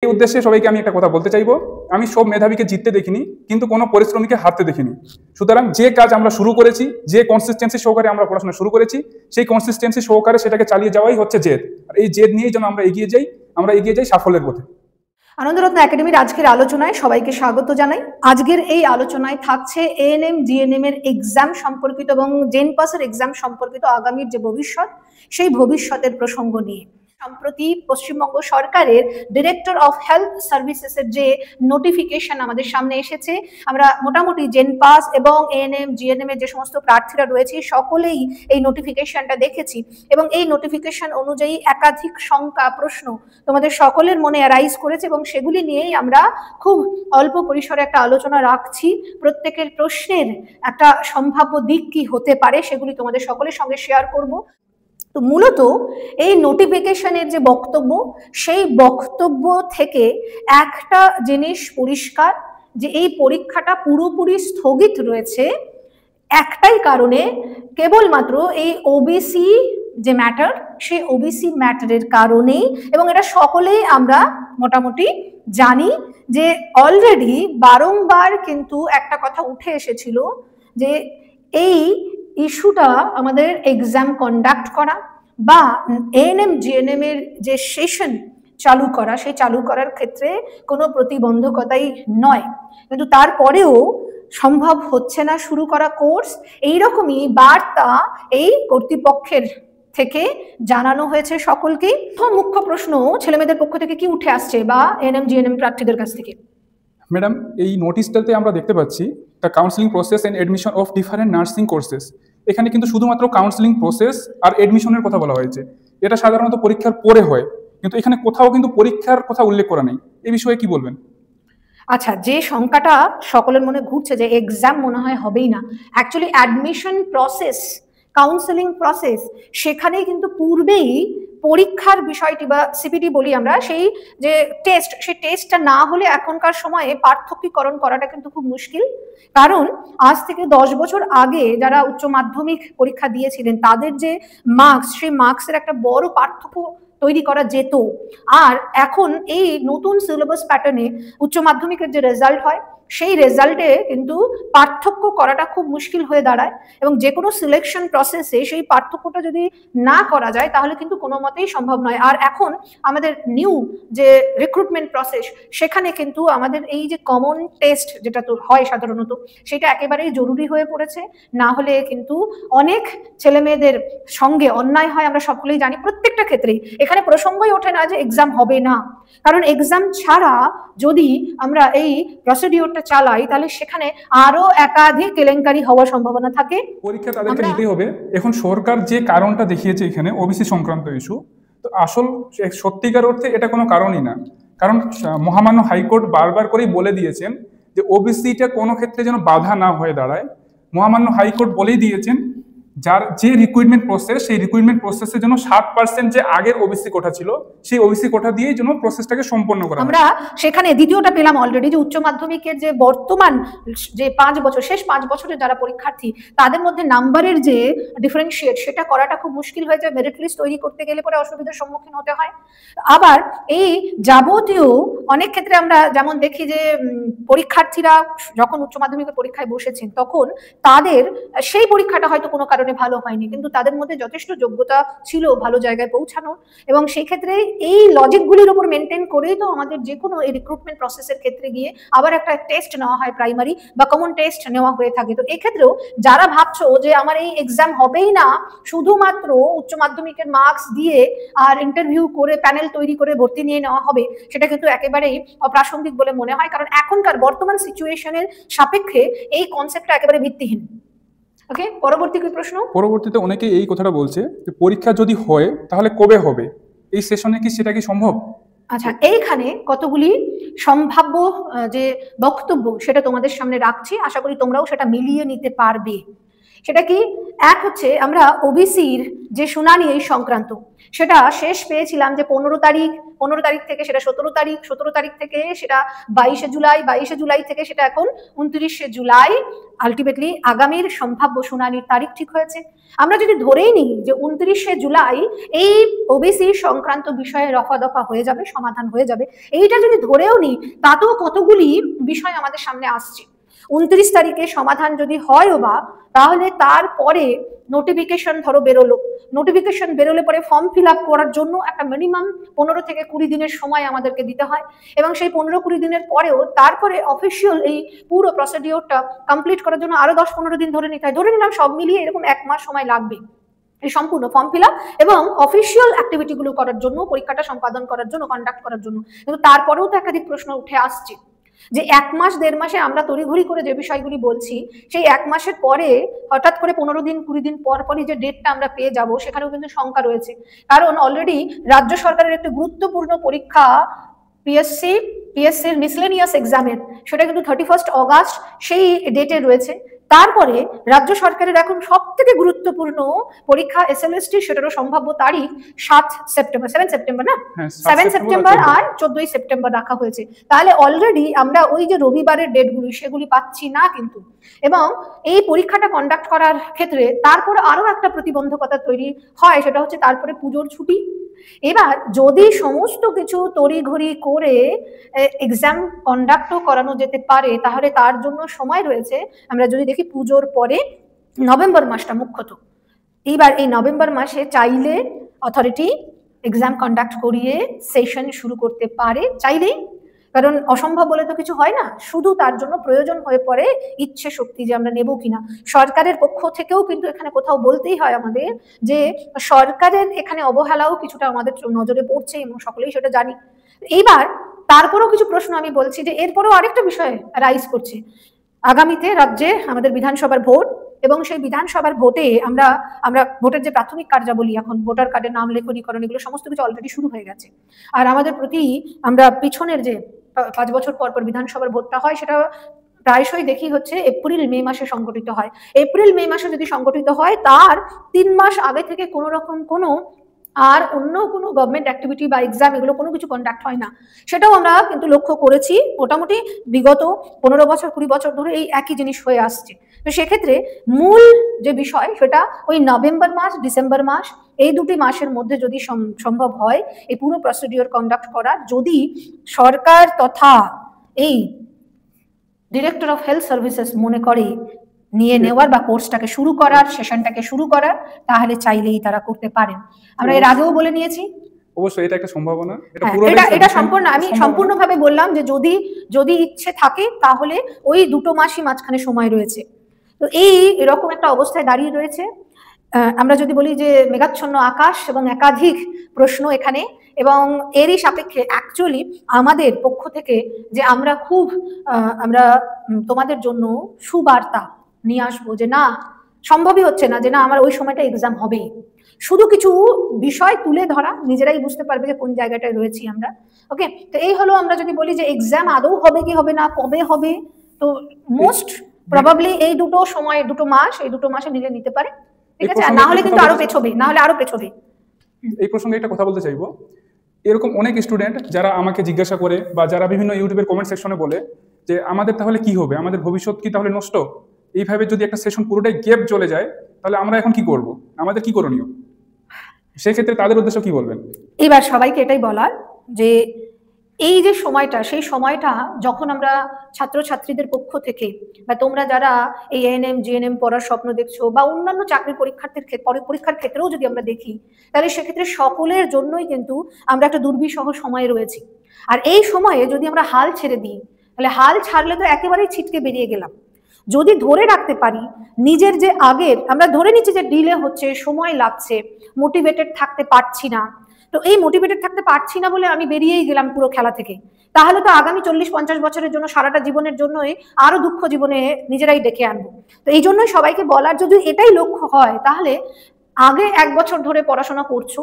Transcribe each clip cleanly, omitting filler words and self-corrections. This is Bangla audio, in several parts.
এই উদ্দেশ্যে সবাইকে আমি একটা কথা বলতে চাইবো, আমি সব মেধাবীকে জিততে দেখিনি, কিন্তু কোনো পরিশ্রমীকে হারতে দেখিনি। সুতরাং যে কাজ আমরা শুরু করেছি, যে কনসিস্টেন্সি সহকারে আমরা পড়াশোনা শুরু করেছি, সেই কনসিস্টেন্সি সহকারে সেটাকে চালিয়ে যাওয়াই হচ্ছে জেদ। আর এই জেদ নিয়েই যেন আমরা এগিয়ে যাই সাফল্যের পথে। আনন্দরত্ন একাডেমির আজকের আলোচনায় সবাইকে স্বাগত জানাই। আজকের এই আলোচনায় থাকছে এএনএম জিএনএম এর এক্সাম সম্পর্কিত এবং জেন পাসের এক্সাম সম্পর্কিত আগামীর যে ভবিষ্যৎ, সেই ভবিষ্যতের প্রসঙ্গ নিয়ে। সম্প্রতি পশ্চিমবঙ্গ সরকারের ডিরেক্টর অফ হেলথ সার্ভিসেসের যে নোটিফিকেশন আমাদের সামনে এসেছে, আমরা মোটামুটি জেন পাস এবং এএনএম জিএনএম এর যে সমস্ত প্রার্থীরা রয়েছে সকলেই এই নোটিফিকেশনটা দেখেছি এবং এই নোটিফিকেশন অনুযায়ী একাধিক শঙ্কা প্রশ্ন তোমাদের সকলের মনে অ্যারাইজ করেছে এবং সেগুলি নিয়েই আমরা খুব অল্প পরিসরে একটা আলোচনা রাখছি। প্রত্যেকের প্রশ্নের একটা সম্ভাব্য দিক কি হতে পারে সেগুলি তোমাদের সকলের সঙ্গে শেয়ার করব। তো মূলত এই নোটিফিকেশনের যে বক্তব্য, সেই বক্তব্য থেকে একটা জিনিস পরিষ্কার যে এই পরীক্ষাটা পুরোপুরি স্থগিত রয়েছে একটাই কারণে, কেবলমাত্র এই ওবিসি যে ম্যাটার, সেই ওবিসি ম্যাটারের কারণেই। এবং এটা সকলেই আমরা মোটামুটি জানি যে অলরেডি বারংবার কিন্তু একটা কথা উঠে এসেছিল যে এই ইস্যুটা আমাদের এক্সাম কন্ডাক্ট করা বা এএনএম জিএনএম এর যে সেশন চালু করা, সেই চালু করার ক্ষেত্রে কোনো প্রতিবন্ধকতাই নয়, কিন্তু তারপরেও সম্ভব হচ্ছে না শুরু করা কোর্স। এইরকমই বার্তা এই কর্তৃপক্ষের থেকে জানানো হয়েছে সকলকেই। মুখ্য প্রশ্ন ছেলেমেয়েদের পক্ষ থেকে কি উঠে আসছে বা এএনএম জিএনএম প্রার্থীদের কাছ থেকে? ম্যাডাম, এই নোটিশটাতে আমরা দেখতে পাচ্ছি the counselling process and admission of different nursing courses. এখানে কিন্তু শুধুমাত্র কাউন্সিলিং প্রসেস আর এডমিশনের কথা বলা হয়েছে। এটা সাধারণত পরীক্ষার পরে হয়, কিন্তু এখানে কোথাও কিন্তু পরীক্ষার কথা উল্লেখ করা নেই। এই বিষয়ে কি বলবেন? আচ্ছা, যে শঙ্কাটা সকলের মনে ঘুরছে যে এক্সাম মনে হয় হবেই না, actually admission process, counselling process, সেখানেই কিন্তু পূর্বেই পরীক্ষার বিষয়টি বা সিপিটি বলি আমরা, সেই যে টেস্ট, সেই টেস্টটা না হলে এখনকার সময়ে পার্থক্যীকরণ করাটা কিন্তু খুব মুশকিল। কারণ আজ থেকে 10 বছর আগে যারা উচ্চ মাধ্যমিক পরীক্ষা দিয়েছিলেন তাদের যে মার্কস, সেই মার্কসের একটা বড় পার্থক্য তৈরি করা যেত। আর এখন এই নতুন সিলেবাস প্যাটার্নে উচ্চ মাধ্যমিকের যে রেজাল্ট হয়, সেই রেজাল্টে কিন্তু পার্থক্য করাটা খুব মুশকিল হয়ে দাঁড়ায় এবং যে কোনো সিলেকশন প্রসেসে সেই পার্থক্যটা যদি না করা যায় তাহলে কিন্তু কোনো মতেই সম্ভব নয়। আর এখন আমাদের নিউ যে রিক্রুটমেন্ট প্রসেস, সেখানে কিন্তু আমাদের এই যে কমন টেস্ট যেটা তো হয় সাধারণত, সেটা একেবারেই জরুরি হয়ে পড়েছে। না হলে কিন্তু অনেক ছেলে মেয়েদের সঙ্গে অন্যায় হয়, আমরা সকলেই জানি। প্রত্যেকটা ক্ষেত্রেই এখানে প্রসঙ্গই ওঠে না যে এক্সাম হবে না, কারণ এক্সাম ছাড়া যদি আমরা এই প্রসিডিওরটা চালাই তাহলে সেখানে আরো একাধিক কেলেঙ্কারি হওয়ার সম্ভাবনা থাকে। পরীক্ষা তাদেরকে দিতে হবে। এখন সরকার যে কারণটা দেখিয়েছে এখানে ওবিসি সংক্রান্ত ইস্যু, তো আসল সত্যিকার অর্থে এটা কোনো কারণই না। কারণ মহামান্য হাইকোর্ট বারবার করেই বলে দিয়েছেন যে ওবিসিটা কোনো ক্ষেত্রে যেন বাধা না হয়ে দাঁড়ায়। মহামান্য হাইকোর্ট বলেই দিয়েছেন যার যে রিক্রুটমেন্ট প্রসেস, সেই রিক্রুটমেন্ট প্রসেসের জন্য 60% যে আগের ওবিসি কোটা ছিল, সেই ওবিসি কোটা দিয়েই যেন প্রসেসটাকে সম্পন্ন করা। আমরা সেখানে দ্বিতীয়টা পেলাম অলরেডি, যে উচ্চ মাধ্যমিকের যে বর্তমান যে 5 বছর, শেষ 5 বছরের যারা পরীক্ষার্থী, তাদের মধ্যে নাম্বারের যে ডিফারেন্সিয়েট, সেটা করাটা খুব মুশকিল হয়ে যায়। মেরিট লিস্ট তৈরি করতে গেলে পরে অসুবিধার সম্মুখীন হতে হয়। আবার এই যাবতীয় অনেক ক্ষেত্রে আমরা যেমন দেখি যে পরীক্ষার্থীরা যখন উচ্চ মাধ্যমিকের পরীক্ষায় বসেছেন তখন তাদের সেই পরীক্ষাটা হয়তো কোনো কারণে ভালো হয়নি, কিন্তু তাদের মধ্যে যথেষ্ট যোগ্যতা ছিল ভালো জায়গায় পৌঁছানোর। এবং সেই ক্ষেত্রে এই লজিকগুলির উপর মেনটেন করেই তো আমাদের যে কোনো এই রিক্রুটমেন্ট প্রসেসের ক্ষেত্রে গিয়ে আবার একটা টেস্ট নেওয়া হয়, প্রাইমারি বা কমন টেস্ট নেওয়া হয়ে থাকে। তো এক্ষেত্রেও যারা ভাবছো যে আমার এই এক্সাম হবেই না, শুধুমাত্র উচ্চ মাধ্যমিকের মার্কস দিয়ে আর ইন্টারভিউ করে প্যানেল তৈরি করে ভর্তি নিয়ে নেওয়া হবে, সেটা কিন্তু একেবারেই অপ্রাসঙ্গিক বলে মনে হয়। কারণ এখনকার বর্তমান সিচুয়েশনের সাপেক্ষে এই কনসেপ্টটা একেবারে ভিত্তিহীন। ওকে, পরবর্তী কি প্রশ্ন? পরবর্তীতে অনেকেই এই কথাটা বলছে যে পরীক্ষা যদি হয় তাহলে কবে হবে, এই সেশনে কি সেটা কি সম্ভব? আচ্ছা, এইখানে কতগুলি সম্ভাব্য যে বক্তব্য সেটা তোমাদের সামনে রাখছি, আশা করি তোমরাও সেটা মিলিয়ে নিতে পারবে। সেটা কি? এক হচ্ছে আমরা ওবিসির যে শুনানি এই সংক্রান্ত, সেটা শেষ পেয়েছিলাম যে 15 তারিখ 15 তারিখ থেকে সেটা 17 তারিখ, 17 তারিখ থেকে সেটা 22শে জুলাই, 22শে জুলাই থেকে সেটা এখন 29শে জুলাই, আলটিমেটলি আগামীর সম্ভাব্য শুনানির তারিখ ঠিক হয়েছে। আমরা যদি ধরেই নিই যে 29শে জুলাই এই ওবিসি সংক্রান্ত বিষয়ে রফা দফা হয়ে যাবে, সমাধান হয়ে যাবে, এইটা যদি ধরেও নিই তাতেও কতগুলি বিষয় আমাদের সামনে আসছে। 29 তারিখে সমাধান যদি হয়ও বা, তাহলে তারপরে নোটিফিকেশন ধরো বেরোলো, নোটিফিকেশন বেরোলে পরে ফর্ম ফিল আপ করার জন্য একটা মিনিমাম 15 থেকে 20 দিনের সময় আমাদেরকে দিতে হয়, এবং সেই 15-20 দিনের পরেও তারপরে অফিসিয়াল এই পুরো প্রসিডিওরটা কমপ্লিট করার জন্য আরো 10-15 দিন ধরে নিতে হয়। ধরে নিলাম সব মিলিয়ে এরকম 1 মাস সময় লাগবে এই সম্পূর্ণ ফর্ম ফিল আপ এবং অফিসিয়াল অ্যাক্টিভিটিগুলো করার জন্য, পরীক্ষাটা সম্পাদন করার জন্য, কন্ডাক্ট করার জন্য। কিন্তু তারপরেও তো একাধিক প্রশ্ন উঠে আসছে যে 1 মাস 1.5 মাসে আমরা তড়িঘড়ি করে যে বিষয়গুলি বলছি, সেই 1 মাসের পরে হঠাৎ করে 15 দিন 20 দিন পর পরই যে ডেটটা আমরা পেয়ে যাব, সেখানেও কিন্তু শঙ্কা রয়েছে। কারণ অলরেডি রাজ্য সরকারের একটি গুরুত্বপূর্ণ পরীক্ষা পিএসসির মিসলেনিয়াস এক্সামের, সেটা কিন্তু 31 অগাস্ট সেই ডেটে রয়েছে। তারপরে রাজ্য সরকারের এখন সব থেকে গুরুত্বপূর্ণ পরীক্ষা এসএলএসটি, সেটারও সম্ভাব্য তারিখ 7 সেপ্টেম্বর না, 7 সেপ্টেম্বর আর 14 সেপ্টেম্বর রাখা হয়েছে। তাহলে অলরেডি আমরা ওই যে রবিবারের ডেটগুলি সেগুলি পাচ্ছি না কিন্তু। এবং এই পরীক্ষাটা কন্ডাক্ট করার ক্ষেত্রে তারপর আরো একটা প্রতিবন্ধকতা তৈরি হয়, সেটা হচ্ছে তারপরে পুজোর ছুটি। এবার যদি সমস্ত কিছু তড়িঘড়ি করে এক্সাম কন্ডাক্টও করানো যেতে পারে, তাহলে তার জন্য সময় রয়েছে। আমরা যদি দেখি পুজোর পরে নভেম্বর মাসটা মুখ্যত, এইবার এই নভেম্বর মাসে চাইলে অথরিটি এক্সাম কন্ডাক্ট করিয়ে সেশন শুরু করতে পারে, চাইলেই। কারণ অসম্ভব বলে তো কিছু হয় না, শুধু তার জন্য প্রয়োজন হয়ে পড়ে ইচ্ছে শক্তি যে আমরা নেব কিনা। সরকারের পক্ষ থেকেও কিন্তু এখানে কোথাও বলতেই হয় আমাদের যে সরকারের এখানে অবহেলাও কিছুটা আমাদের নজরে পড়ছে, এবং সকলেই সেটা জানি। এইবার তারপরেও কিছু প্রশ্ন আমি বলছি যে এরপরেও আরেকটা বিষয় রাইজ করছে। আগামীতে রাজ্যে আমাদের বিধানসভার ভোট, এবং সেই বিধানসভার ভোটে আমরা ভোটের যে প্রাথমিক কার্যাবলী, এখন ভোটার কার্ডের নাম লেখনীকরণ, এগুলো সমস্ত কিছু অলরেডি শুরু হয়ে গেছে। আর আমাদের প্রতি আমরা পিছনের যে 5 বছর পর পর বিধানসভার ভোটটা হয়, সেটা প্রায়শই দেখি হচ্ছে এপ্রিল মে মাসে সংগঠিত হয়। এপ্রিল মে মাসে যদি সংগঠিত হয়, তার 3 মাস আগে থেকে কোনো রকম কোনো আর অন্য কোনো গভর্নমেন্ট অ্যাক্টিভিটি বা এক্সাম এগুলো কোনো কিছু কন্ডাক্ট হয় না। সেটাও আমরা কিন্তু লক্ষ্য করেছি, মোটামুটি বিগত 15 বছর 20 বছর ধরে এই একই জিনিস হয়ে আসছে। তো সেক্ষেত্রে মূল যে বিষয়, সেটা ওই নভেম্বর মাস, ডিসেম্বর মাস, এই দুটি মাসের মধ্যে যদি সম্ভব হয় এই পুরো প্রসিডিওর কন্ডাক্ট করার, যদি সরকার তথা এই ডিরেক্টর অফ হেলথ সার্ভিসেস মনে করে নিয়ে নেওয়ার বা কোর্সটাকে শুরু করার, সেশনটাকে শুরু করার, তাহলে চাইলেই তারা করতে পারেন। আমরা এর আগেও বলে নিয়েছি, অবশ্যই এটা একটা সম্ভাবনা। এটা সম্পূর্ণ, আমি সম্পূর্ণভাবে বললাম যে যদি ইচ্ছে থাকে তাহলে ওই 2 মাসই মাঝখানে সময় রয়েছে। তো এরকম একটা অবস্থায় দাঁড়িয়ে রয়েছে। আমরা যদি বলি যে মেঘাচ্ছন্ন আকাশ এবং একাধিক প্রশ্ন এখানে, এবং এরই সাপেক্ষে অ্যাকচুয়ালি আমাদের পক্ষ থেকে যে আমরা তোমাদের জন্য সুবার্তা নিয়ে আসবো যে না, সম্ভবই হচ্ছে না যে না আমার ওই সময়টা এক্সাম হবেই। শুধু কিছু বিষয় তুলে ধরা, নিজেরাই বুঝতে পারবে যে কোন জায়গাটায় রয়েছি আমরা। ওকে, তো এই হলো, আমরা যদি বলি যে এক্সাম আদৌ হবে কি হবে না, কবে হবে, তো মোস্ট প্রবাবলি এই দুটো মাসে নিতে পারে, ঠিক আছে। না হলে কিন্তু আরো পেছবে। এই প্রসঙ্গে একটা কথা বলতে চাইবো। এরকম অনেক স্টুডেন্ট যারা আমাকে জিজ্ঞাসা করে বা যারা বিভিন্ন ইউটিউবের কমেন্ট সেকশনে বলে যে আমাদের তাহলে কি হবে, আমাদের ভবিষ্যৎ কি তাহলে নষ্ট, এইভাবে যদি একটা সেশন পুরোটাই গ্যাপ চলে যায় তাহলে আমরা এখন কি করব, আমাদের কি করণীয়, সেক্ষেত্রে তাদের উদ্দেশ্য কি বলবেন? এবার সবাইকে এটাই বলার যে এই যে সময়টা, সেই সময়টা যখন আমরা ছাত্রছাত্রীদের পক্ষ থেকে বা তোমরা যারা এই এএনএম জিএনএম পড়ার স্বপ্ন দেখছো, বা অন্যান্য চাকরির পরীক্ষার ক্ষেত্রেও যদি আমরা দেখি, তাহলে সেক্ষেত্রে সকলের জন্যই কিন্তু আমরা একটা দুর্বিষহ সময়ে রয়েছি। আর এই সময়ে যদি আমরা হাল ছেড়ে দিই, তাহলে হাল ছাড়লে তো একেবারেই ছিটকে বেরিয়ে গেলাম। যদি ধরে রাখতে পারি নিজের যে আগের, আমরা ধরে নিচ্ছি যে ডিলে হচ্ছে, সময় লাগছে, মোটিভেটেড থাকতে পারছি না, তো এই মোটিভেটেড থাকতে পারছি না বলে আমি বেরিয়েই গেলাম পুরো খেলা থেকে, তাহলে তো আগামী 40-50 বছরের জন্য, সারাটা জীবনের জন্যই আরো দুঃখ জীবনে নিজেরাই ডেকে আনবো। তো এই জন্যই সবাইকে বলার, যদি এটাই লক্ষ্য হয় তাহলে আগে 1 বছর ধরে পড়াশোনা করছো,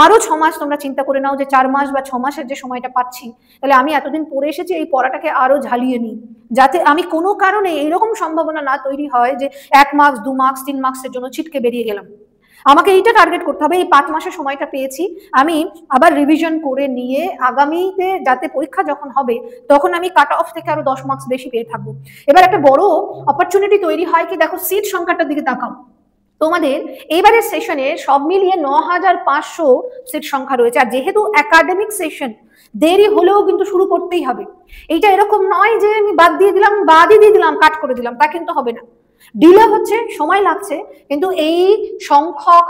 আরো 6 মাস তোমরা চিন্তা করে নাও যে 4 মাস বা 6 মাসের যে সময়টা পাচ্ছি, তাহলে আমি এতদিন পড়ে এসেছি, এই পড়াটাকে আরো ঝালিয়ে নিই, যাতে আমি কোনো কারণে এইরকম সম্ভাবনা না তৈরি হয় যে 1 মার্কস 2 মার্কস 3 মার্কসের জন্য ছিটকে বেরিয়ে গেলাম। আমাকে এইটা টার্গেট করতে হবে, এই 5 মাসের সময়টা পেয়েছি, আমি আবার রিভিশন করে নিয়ে আগামীতে যাতে পরীক্ষা যখন হবে তখন আমি কাট অফ থেকে আরো 10 মার্কস বেশি পেয়ে থাকবো। এবার একটা বড় অপরচুনিটি তৈরি হয় কি, দেখো সিট সংখ্যাটার দিকে তাকাও। তোমাদের এবারের সেশনে সব মিলিয়ে 9500 সিট সংখ্যা রয়েছে। আর যেহেতু একাডেমিক সেশন, দেরি হলেও কিন্তু শুরু করতেই হবে। এইটা এরকম নয় যে আমি বাদই দিয়ে দিলাম, কাট করে দিলাম, তা কিন্তু হবে না। ডিলে হচ্ছে, সময় লাগছে, কিন্তু এই সংখ্যক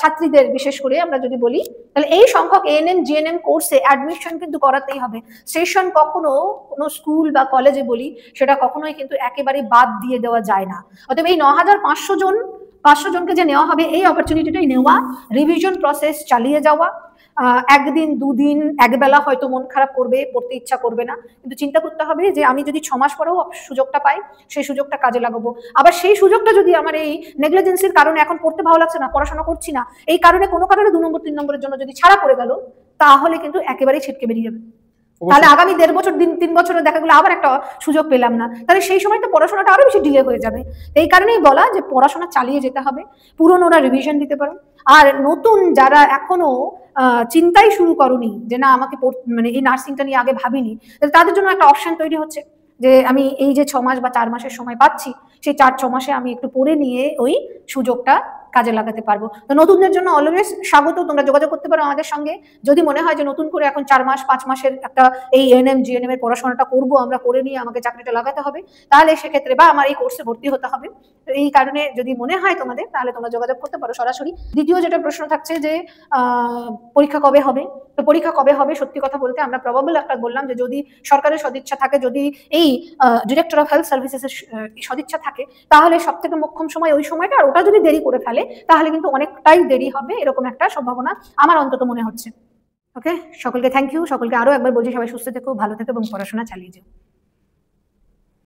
ছাত্রীদের বিশেষ করে আমরা যদি বলি, তাহলে এই সংখ্যক এএনএম জিএনএম কোর্সে অ্যাডমিশন কিন্তু করাতেই হবে। সেশন কখনো কোনো স্কুল বা কলেজে বলি, সেটা কখনোই কিন্তু একেবারে বাদ দিয়ে দেওয়া যায় না। অতএব এই 9500 জনকে যে নেওয়া হবে, এই অপরচুনিটিটাই নেওয়া, রিভিশন প্রসেস চালিয়ে যাওয়া। একদিন দুদিন একবেলা হয়তো মন খারাপ করবে, পড়তে ইচ্ছা করবে না, কিন্তু চিন্তা করতে হবে যে আমি যদি 6 মাস পরেও সুযোগটা পাই, সেই সুযোগটা কাজে লাগাবো। আবার সেই সুযোগটা যদি আমার এই নেগলিজেন্সির কারণে এখন পড়তে ভালো লাগছে না, পড়াশোনা করছি না, এই কারণে কোনো কারণে 2 নম্বর 3 নম্বরের জন্য যদি ছাড়া পড়ে গেল, তাহলে কিন্তু একেবারেই ছিটকে বেরিয়ে যাবে। তাহলে আগামী 1.5 বছর 3 বছরে দেখা গেলো আবার একটা সুযোগ পেলাম না, তাহলে সেই সময় তো পড়াশোনাটা আরো বেশি ডিলে হয়ে যাবে। এই কারণেই বলা যে পড়াশোনা চালিয়ে যেতে হবে, পুরনোরা রিভিশন দিতে পারো। আর নতুন যারা এখনো চিন্তাই শুরু করনি যে না আমাকে মানে এই নার্সিংটা নিয়ে আগে ভাবিনি, তাদের জন্য একটা অপশন তৈরি হচ্ছে যে আমি এই যে 6 মাস বা 4 মাসের সময় পাচ্ছি, সেই 4-6 মাসে আমি একটু পড়ে নিয়ে ওই সুযোগটা কাজে লাগাতে পারবো। তো নতুনদের জন্য অলওয়েজ স্বাগত, তোমরা যোগাযোগ করতে পারো আমাদের সঙ্গে। যদি মনে হয় যে নতুন করে এখন 4 মাস 5 মাসের একটা এই এএনএম জিএনএম এর পড়াশোনাটা করবো, আমরা করে নিয়ে আমাকে চাকরিটা লাগাতে হবে, তাহলে সেক্ষেত্রে বা আমার এই কোর্সে ভর্তি হতে হবে, এই কারণে যদি মনে হয় তোমাদের, তাহলে তোমরা যোগাযোগ করতে পারো সরাসরি। দ্বিতীয় যেটা প্রশ্ন থাকছে যে পরীক্ষা কবে হবে, তো পরীক্ষা কবে হবে সত্যি কথা বলতে আমরা প্রবাবল একটা বললাম যে যদি সরকারের সদিচ্ছা থাকে, যদি এই ডিরেক্টর অফ হেলথ সার্ভিসেসের সদিচ্ছা থাকে, তাহলে সব থেকে মোক্ষম সময় ওই সময়টা। আর ওটা যদি দেরি করে ফেলে তাহলে কিন্তু অনেকটাই দেরি হবে, এরকম একটা সম্ভাবনা আমার অন্তত মনে হচ্ছে। ওকে, সকলকে থ্যাংক ইউ, সকলকে আরো একবার বলছি সবাই সুস্থ থেকো, ভালো থেকো এবং পড়াশোনা চালিয়ে যাও।